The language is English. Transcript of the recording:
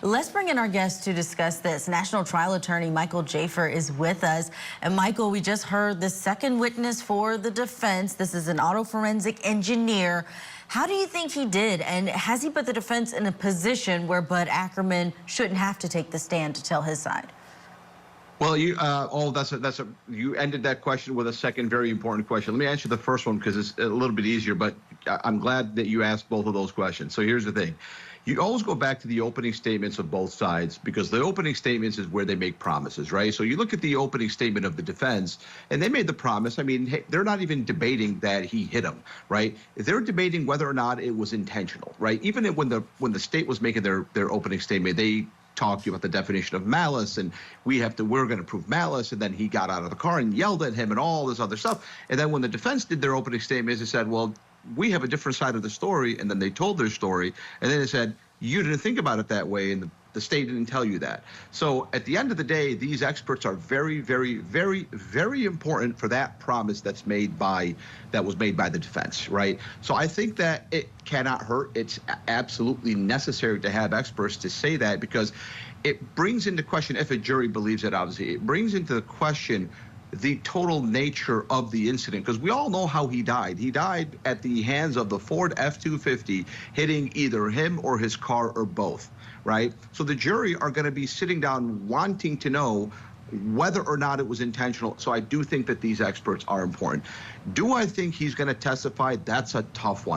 Let's bring in our guest to discuss this. National Trial Attorney Michael Jaafar is with us. And Michael, we just heard the second witness for the defense. This is an auto forensic engineer. How do you think he did? And has he put the defense in a position where Bud Ackerman shouldn't have to take the stand to tell his side? Well, you you ended that question with a second very important question. Let me answer the first one because it's a little bit easier, but I'm glad that you asked both of those questions. So here's the thing. You always go back to the opening statements of both sides because the opening statements is where they make promises, right? So you look at the opening statement of the defense and they made the promise. I mean, hey, they're not even debating that he hit him, right? They're debating whether or not it was intentional, right? Even when the state was making their opening statement, they talked about the definition of malice and we're going to prove malice. And then he got out of the car and yelled at him and all this other stuff. And then when the defense did their opening statements, they said, well, we have a different side of the story. And then they told their story. And then they said, you didn't think about it that way. And the state didn't tell you that. So at the end of the day, these experts are very, very, very, very important for that promise that was made by the defense, right? So I think that it cannot hurt. It's absolutely necessary to have experts to say that because it brings into question, if a jury believes it, obviously, it brings into question the total nature of the incident, because we all know how he died. He died at the hands of the Ford F-250 hitting either him or his car or both, right? So the jury are going to be sitting down wanting to know whether or not it was intentional. So I do think that these experts are important. Do I think he's going to testify? That's a tough one.